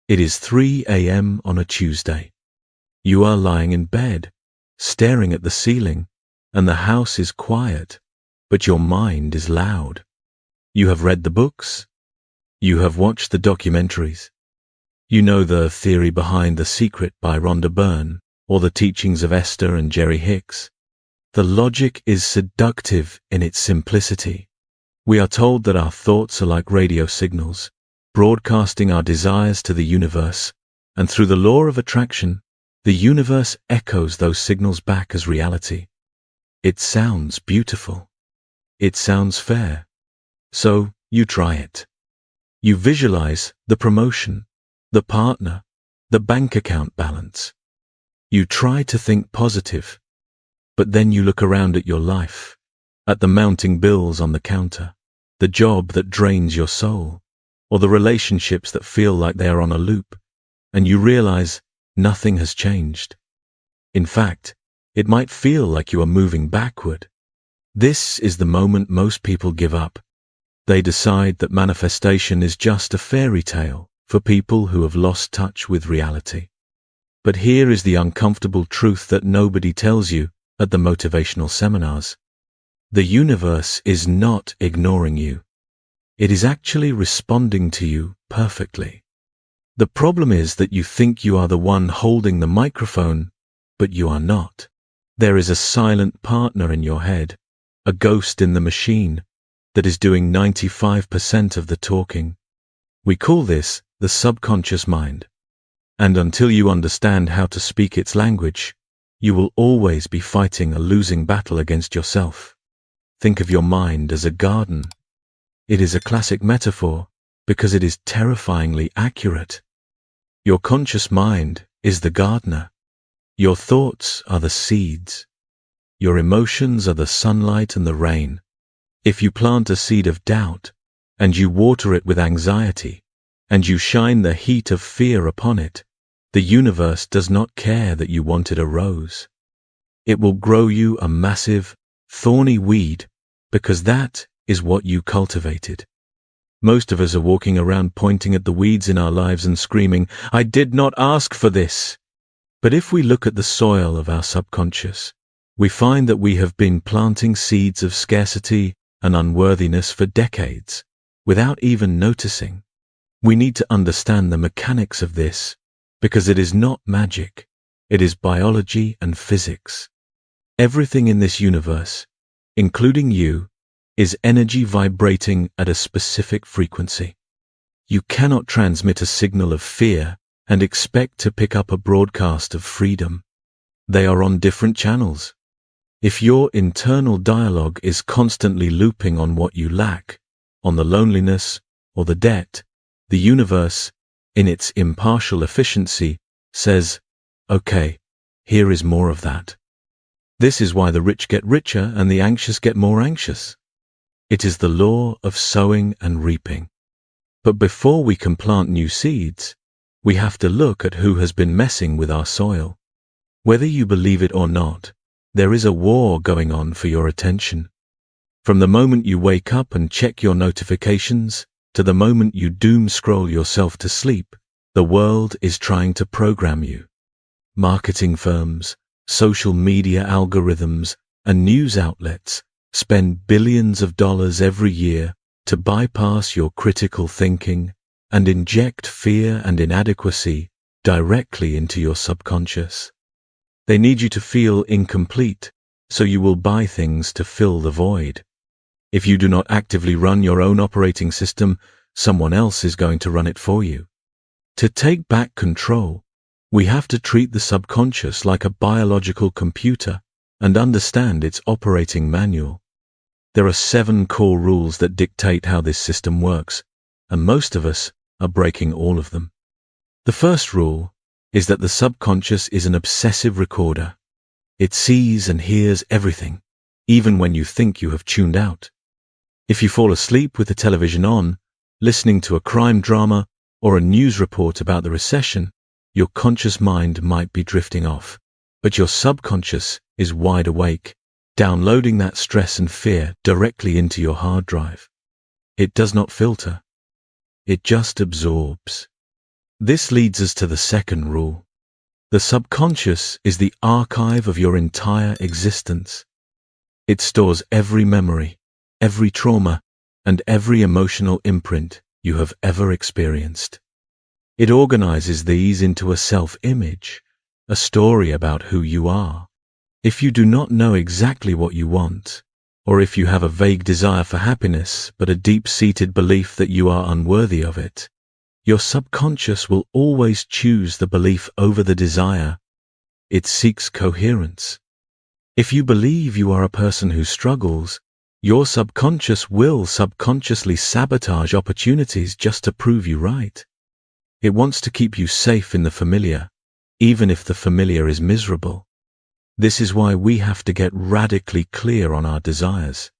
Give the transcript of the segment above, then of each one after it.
It is 3 a.m. on a Tuesday. You are lying in bed, staring at the ceiling, and the house is quiet, but your mind is loud. You have read the books. You have watched the documentaries. You know the theory behind The Secret by Rhonda Byrne, or the teachings of Esther and Jerry Hicks. The logic is seductive in its simplicity. We are told that our thoughts are like radio signals, broadcasting our desires to the universe, and through the law of attraction, the universe echoes those signals back as reality. It sounds beautiful. It sounds fair. So you try it. You visualize the promotion, the partner, the bank account balance. You try to think positive, but then you look around at your life, at the mounting bills on the counter, the job that drains your soul, or the relationships that feel like they are on a loop, and you realize nothing has changed. In fact, it might feel like you are moving backward. This is the moment most people give up. They decide that manifestation is just a fairy tale for people who have lost touch with reality. But here is the uncomfortable truth that nobody tells you at the motivational seminars. The universe is not ignoring you. It is actually responding to you perfectly. The problem is that you think you are the one holding the microphone, but you are not. There is a silent partner in your head, a ghost in the machine that is doing 95% of the talking. We call this the subconscious mind. And until you understand how to speak its language, you will always be fighting a losing battle against yourself. Think of your mind as a garden. It is a classic metaphor because it is terrifyingly accurate. Your conscious mind is the gardener. Your thoughts are the seeds. Your emotions are the sunlight and the rain. If you plant a seed of doubt, and you water it with anxiety, and you shine the heat of fear upon it, the universe does not care that you wanted a rose. It will grow you a massive, thorny weed because that is what you cultivated. Most of us are walking around pointing at the weeds in our lives and screaming, "I did not ask for this." But if we look at the soil of our subconscious, we find that we have been planting seeds of scarcity and unworthiness for decades, without even noticing. We need to understand the mechanics of this, because it is not magic, it is biology and physics. Everything in this universe, including you, is energy vibrating at a specific frequency. You cannot transmit a signal of fear and expect to pick up a broadcast of freedom. They are on different channels. If your internal dialogue is constantly looping on what you lack, on the loneliness or the debt, the universe, in its impartial efficiency, says, "Okay, here is more of that." This is why the rich get richer and the anxious get more anxious. It is the law of sowing and reaping. But before we can plant new seeds, we have to look at who has been messing with our soil. Whether you believe it or not, there is a war going on for your attention. From the moment you wake up and check your notifications, to the moment you doom scroll yourself to sleep, the world is trying to program you. Marketing firms, social media algorithms, and news outlets spend billions of dollars every year to bypass your critical thinking and inject fear and inadequacy directly into your subconscious. They need you to feel incomplete, so you will buy things to fill the void. If you do not actively run your own operating system, someone else is going to run it for you. To take back control, we have to treat the subconscious like a biological computer and understand its operating manual. There are 7 core rules that dictate how this system works, and most of us are breaking all of them. The first rule is that the subconscious is an obsessive recorder. It sees and hears everything, even when you think you have tuned out. If you fall asleep with the television on, listening to a crime drama or a news report about the recession, your conscious mind might be drifting off, but your subconscious is wide awake, downloading that stress and fear directly into your hard drive. It does not filter. It just absorbs. This leads us to the second rule. The subconscious is the archive of your entire existence. It stores every memory, every trauma, and every emotional imprint you have ever experienced. It organizes these into a self-image, a story about who you are. If you do not know exactly what you want, or if you have a vague desire for happiness but a deep-seated belief that you are unworthy of it, your subconscious will always choose the belief over the desire. It seeks coherence. If you believe you are a person who struggles, your subconscious will subconsciously sabotage opportunities just to prove you right. It wants to keep you safe in the familiar, even if the familiar is miserable. This is why we have to get radically clear on our desires.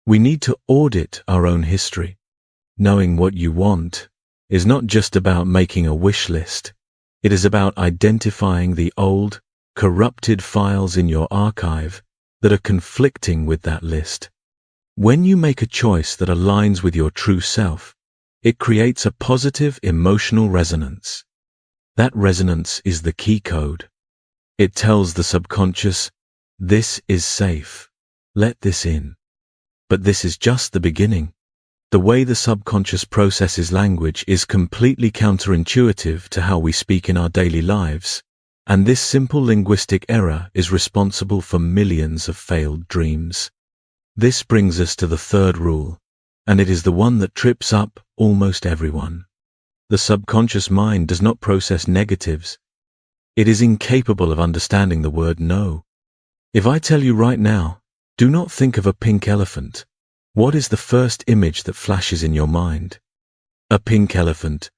We need to audit our own history. Knowing what you want is not just about making a wish list. It is about identifying the old, corrupted files in your archive that are conflicting with that list. When you make a choice that aligns with your true self, it creates a positive emotional resonance. That resonance is the key code. It tells the subconscious, this is safe. Let this in. But this is just the beginning. The way the subconscious processes language is completely counterintuitive to how we speak in our daily lives, and this simple linguistic error is responsible for millions of failed dreams. This brings us to the third rule, and it is the one that trips up almost everyone. The subconscious mind does not process negatives. It is incapable of understanding the word no. If I tell you right now, do not think of a pink elephant, what is the first image that flashes in your mind? A pink elephant.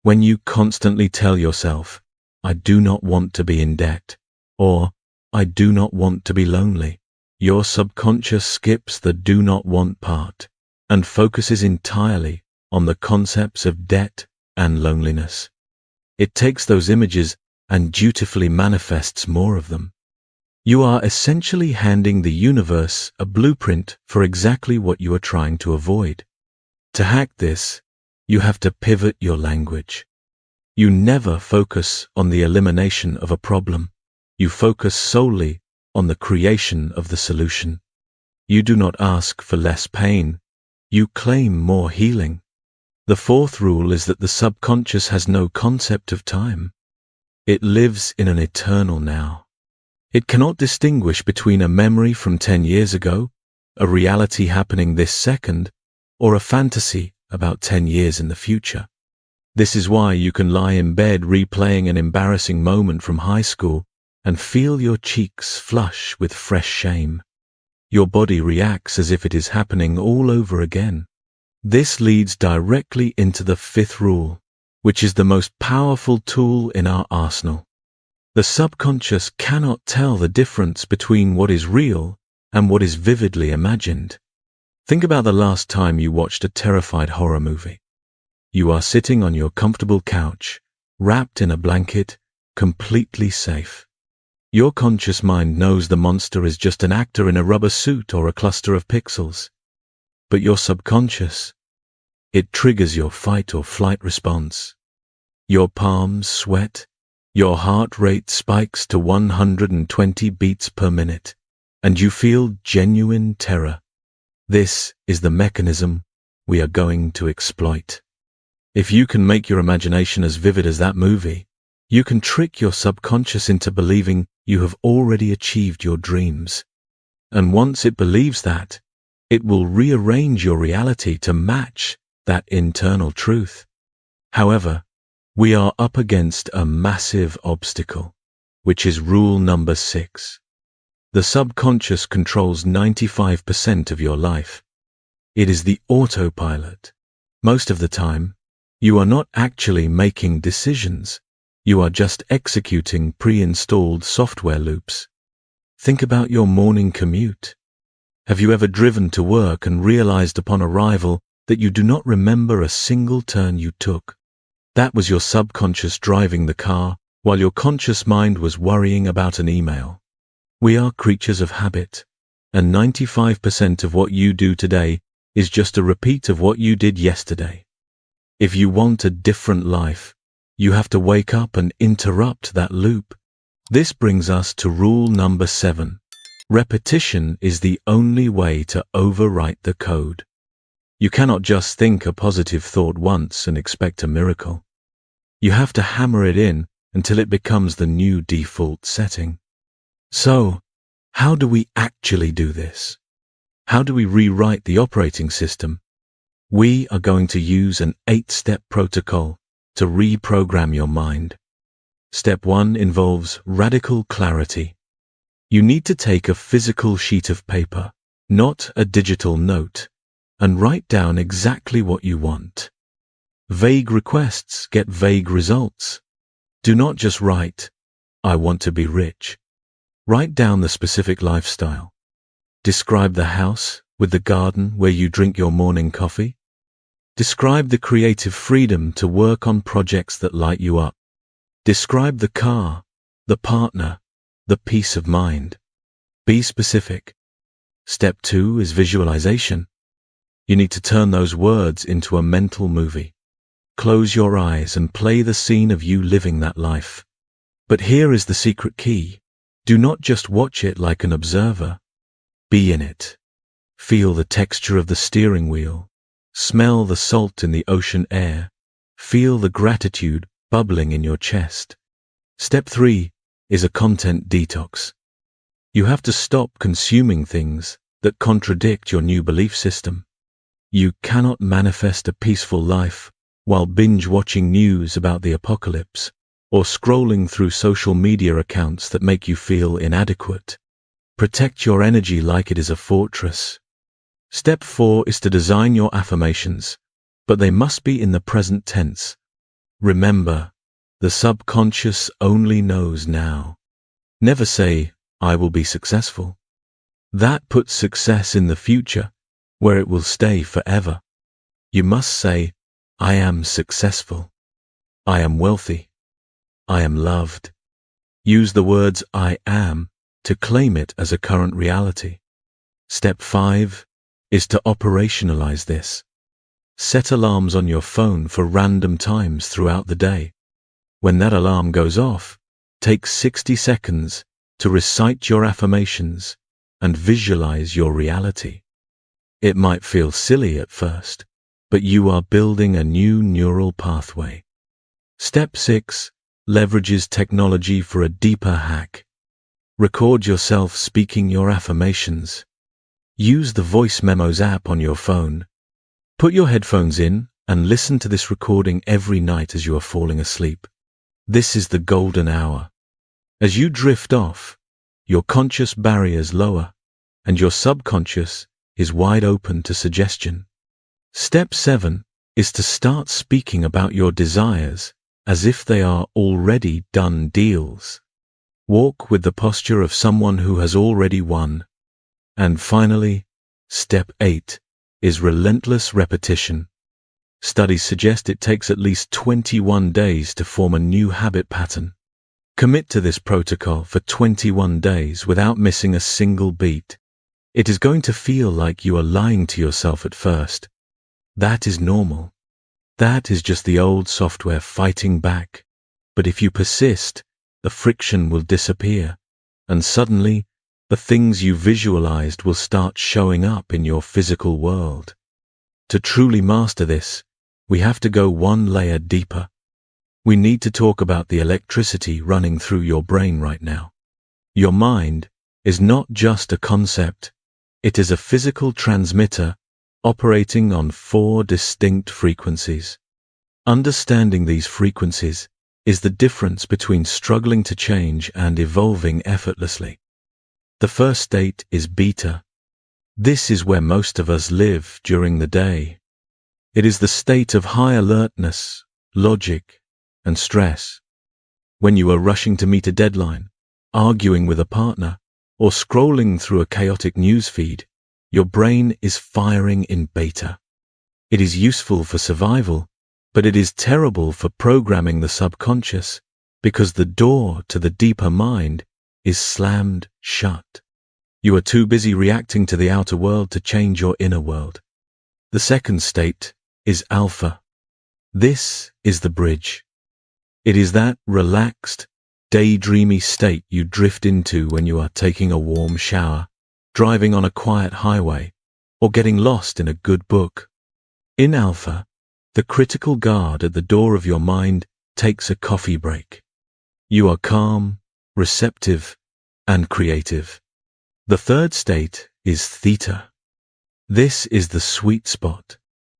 When you constantly tell yourself, I do not want to be in debt, or I do not want to be lonely, your subconscious skips the do not want part and focuses entirely on the concepts of debt and loneliness. It takes those images and dutifully manifests more of them. You are essentially handing the universe a blueprint for exactly what you are trying to avoid. To hack this, you have to pivot your language. You never focus on the elimination of a problem. You focus solely on the creation of the solution. You do not ask for less pain. You claim more healing. The fourth rule is that the subconscious has no concept of time. It lives in an eternal now. It cannot distinguish between a memory from 10 years ago, a reality happening this second, or a fantasy about 10 years in the future. This is why you can lie in bed replaying an embarrassing moment from high school and feel your cheeks flush with fresh shame. Your body reacts as if it is happening all over again. This leads directly into the fifth rule, which is the most powerful tool in our arsenal. The subconscious cannot tell the difference between what is real and what is vividly imagined. Think about the last time you watched a terrified horror movie. You are sitting on your comfortable couch, wrapped in a blanket, completely safe. Your conscious mind knows the monster is just an actor in a rubber suit or a cluster of pixels. But your subconscious, it triggers your fight or flight response. Your palms sweat. Your heart rate spikes to 120 beats per minute, and you feel genuine terror. This is the mechanism we are going to exploit. If you can make your imagination as vivid as that movie, you can trick your subconscious into believing you have already achieved your dreams. And once it believes that, it will rearrange your reality to match that internal truth. However, we are up against a massive obstacle, which is rule number 6. The subconscious controls 95% of your life. It is the autopilot. Most of the time, you are not actually making decisions. You are just executing pre-installed software loops. Think about your morning commute. Have you ever driven to work and realized upon arrival that you do not remember a single turn you took? That was your subconscious driving the car while your conscious mind was worrying about an email. We are creatures of habit, and 95% of what you do today is just a repeat of what you did yesterday. If you want a different life, You have to wake up and interrupt that loop. This brings us to rule number 7. Repetition is the only way to overwrite the code. You cannot just think a positive thought once and expect a miracle. You have to hammer it in until it becomes the new default setting. So, how do we actually do this? How do we rewrite the operating system? We are going to use an 8-step protocol to reprogram your mind. Step 1 involves radical clarity. You need to take a physical sheet of paper, not a digital note, and write down exactly what you want. Vague requests get vague results. Do not just write, "I want to be rich." Write down the specific lifestyle. Describe the house with the garden where you drink your morning coffee. Describe the creative freedom to work on projects that light you up. Describe the car, the partner, the peace of mind. Be specific. Step 2 is visualization. You need to turn those words into a mental movie. Close your eyes and play the scene of you living that life. But here is the secret key. Do not just watch it like an observer. Be in it. Feel the texture of the steering wheel. Smell the salt in the ocean air. Feel the gratitude bubbling in your chest. Step 3 is a content detox. You have to stop consuming things that contradict your new belief system. You cannot manifest a peaceful life while binge-watching news about the apocalypse or scrolling through social media accounts that make you feel inadequate. Protect your energy like it is a fortress. Step 4 is to design your affirmations, but they must be in the present tense. Remember, the subconscious only knows now. Never say, "I will be successful." That puts success in the future, where it will stay forever. You must say, "I am successful. I am wealthy. I am loved." Use the words "I am" to claim it as a current reality. Step 5 is to operationalize this. Set alarms on your phone for random times throughout the day. When that alarm goes off, take 60 seconds to recite your affirmations and visualize your reality. It might feel silly at first, but you are building a new neural pathway. Step 6 leverages technology for a deeper hack. Record yourself speaking your affirmations. Use the Voice Memos app on your phone. Put your headphones in and listen to this recording every night as you are falling asleep. This is the golden hour. As you drift off, your conscious barriers lower, and your subconscious is wide open to suggestion. Step 7 is to start speaking about your desires as if they are already done deals. Walk with the posture of someone who has already won. And finally, step 8 is relentless repetition. Studies suggest it takes at least 21 days to form a new habit pattern. Commit to this protocol for 21 days without missing a single beat. It is going to feel like you are lying to yourself at first. That is normal. That is just the old software fighting back. But if you persist, the friction will disappear, and suddenly, the things you visualized will start showing up in your physical world. To truly master this, we have to go one layer deeper. We need to talk about the electricity running through your brain right now. Your mind is not just a concept. It is a physical transmitter operating on 4 distinct frequencies. Understanding these frequencies is the difference between struggling to change and evolving effortlessly. The first state is beta. This is where most of us live during the day. It is the state of high alertness, logic, and stress. When you are rushing to meet a deadline, arguing with a partner, or scrolling through a chaotic news feed, your brain is firing in beta. It is useful for survival, but it is terrible for programming the subconscious because the door to the deeper mind is slammed shut. You are too busy reacting to the outer world to change your inner world. The second state is alpha. This is the bridge. It is that relaxed, daydreamy state you drift into when you are taking a warm shower, driving on a quiet highway, or getting lost in a good book. In alpha, the critical guard at the door of your mind takes a coffee break. You are calm, receptive, and creative. The third state is theta. This is the sweet spot.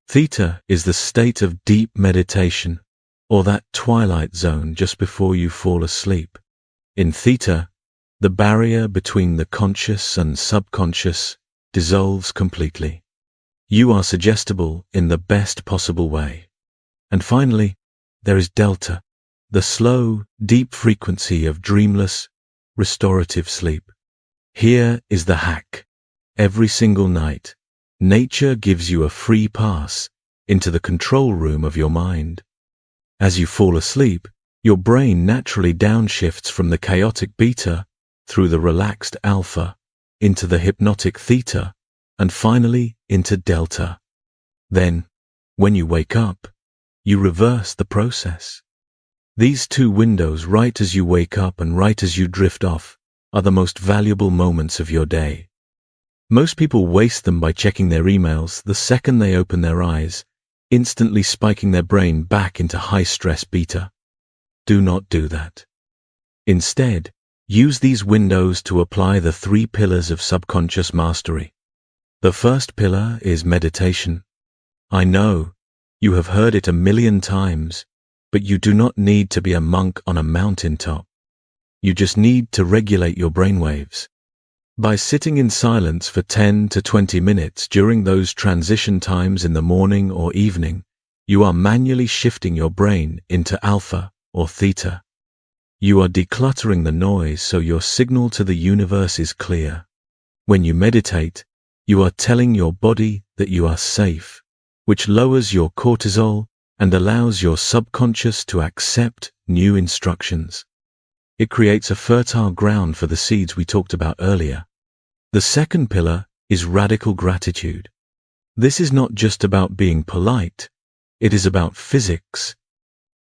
Theta is the state of deep meditation, or that twilight zone just before you fall asleep. In theta, the barrier between the conscious and subconscious dissolves completely. You are suggestible in the best possible way. And finally, there is delta, the slow, deep frequency of dreamless, restorative sleep. Here is the hack. Every single night, nature gives you a free pass into the control room of your mind. As you fall asleep, your brain naturally downshifts from the chaotic beta through the relaxed alpha into the hypnotic theta and finally into delta. Then, when you wake up, you reverse the process. These two windows, right as you wake up and right as you drift off, are the most valuable moments of your day. Most people waste them by checking their emails the second they open their eyes, instantly spiking their brain back into high-stress beta. Do not do that. Instead, use these windows to apply the 3 pillars of subconscious mastery. The first pillar is meditation. I know, you have heard it 1,000,000 times, but you do not need to be a monk on a mountaintop. You just need to regulate your brainwaves. By sitting in silence for 10 to 20 minutes during those transition times in the morning or evening, you are manually shifting your brain into alpha or theta. You are decluttering the noise so your signal to the universe is clear. When you meditate, you are telling your body that you are safe, which lowers your cortisol and allows your subconscious to accept new instructions. It creates a fertile ground for the seeds we talked about earlier. The second pillar is radical gratitude. This is not just about being polite, it is about physics.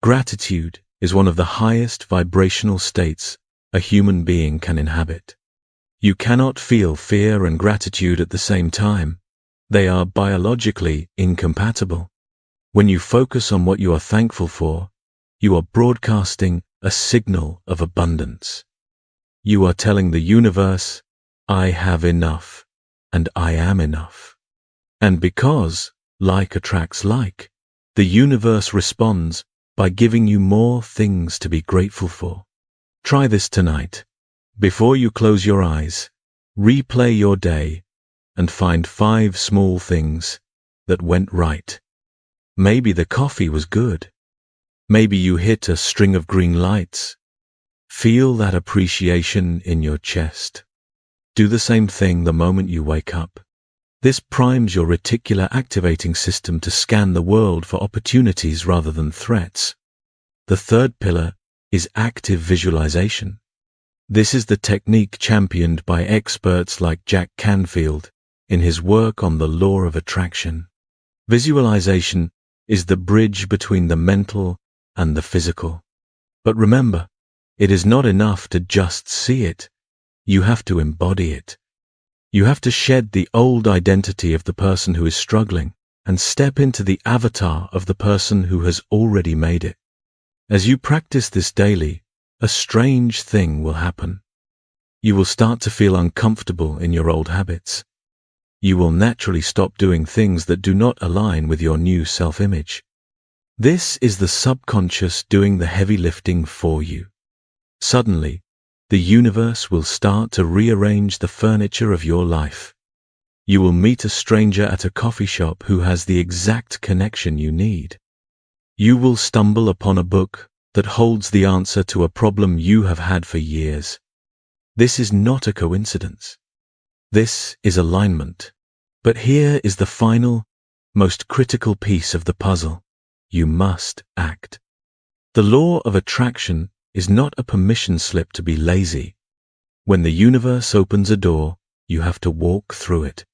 Gratitude is one of the highest vibrational states a human being can inhabit. You cannot feel fear and gratitude at the same time. They are biologically incompatible. When you focus on what you are thankful for, you are broadcasting a signal of abundance. You are telling the universe, I have enough, and I am enough. And because like attracts like, the universe responds by giving you more things to be grateful for. Try this tonight. Before you close your eyes, replay your day and find 5 small things that went right. Maybe the coffee was good. Maybe you hit a string of green lights. Feel that appreciation in your chest. Do the same thing the moment you wake up. This primes your reticular activating system to scan the world for opportunities rather than threats. The third pillar is active visualization. This is the technique championed by experts like Jack Canfield in his work on the law of attraction. Visualization is the bridge between the mental and the physical. But remember, it is not enough to just see it. You have to embody it. You have to shed the old identity of the person who is struggling and step into the avatar of the person who has already made it. As you practice this daily, a strange thing will happen. You will start to feel uncomfortable in your old habits. You will naturally stop doing things that do not align with your new self-image. This is the subconscious doing the heavy lifting for you. Suddenly, the universe will start to rearrange the furniture of your life. You will meet a stranger at a coffee shop who has the exact connection you need. You will stumble upon a book that holds the answer to a problem you have had for years. This is not a coincidence. This is alignment. But here is the final, most critical piece of the puzzle. You must act. The law of attraction is not a permission slip to be lazy. When the universe opens a door, you have to walk through it.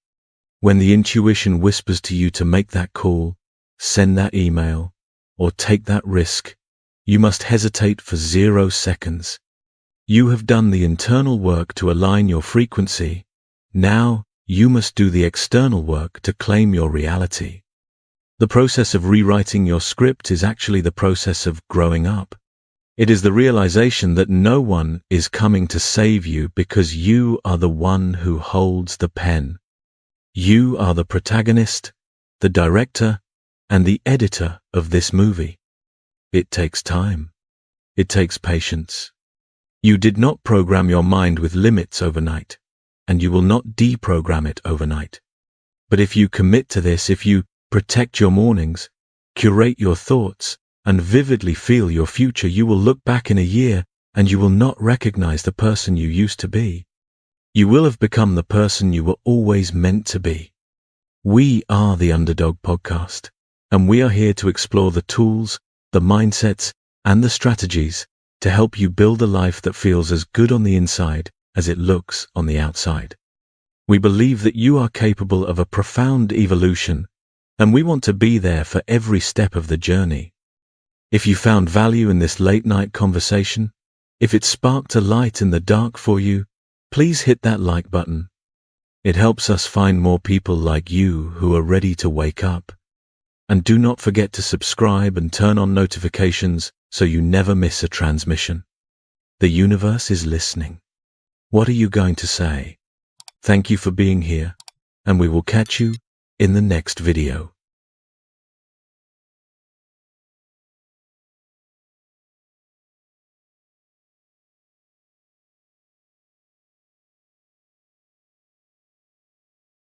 When the intuition whispers to you to make that call, send that email, or take that risk, You must hesitate for 0 seconds. You have done the internal work to align your frequency. Now, you must do the external work to claim your reality. The process of rewriting your script is actually the process of growing up. It is the realization that no one is coming to save you because you are the one who holds the pen. You are the protagonist, the director, and the editor of this movie. It takes time. It takes patience. You did not program your mind with limits overnight, and you will not deprogram it overnight. But if you commit to this, if you protect your mornings, curate your thoughts, and vividly feel your future, you will look back in a year and you will not recognize the person you used to be. You will have become the person you were always meant to be. We are the Underdog Podcast, and we are here to explore the tools, the mindsets, and the strategies to help you build a life that feels as good on the inside as it looks on the outside. We believe that you are capable of a profound evolution, and we want to be there for every step of the journey. If you found value in this late-night conversation, if it sparked a light in the dark for you, please hit that like button. It helps us find more people like you who are ready to wake up. And do not forget to subscribe and turn on notifications so you never miss a transmission. The universe is listening. What are you going to say? Thank you for being here, and we will catch you in the next video.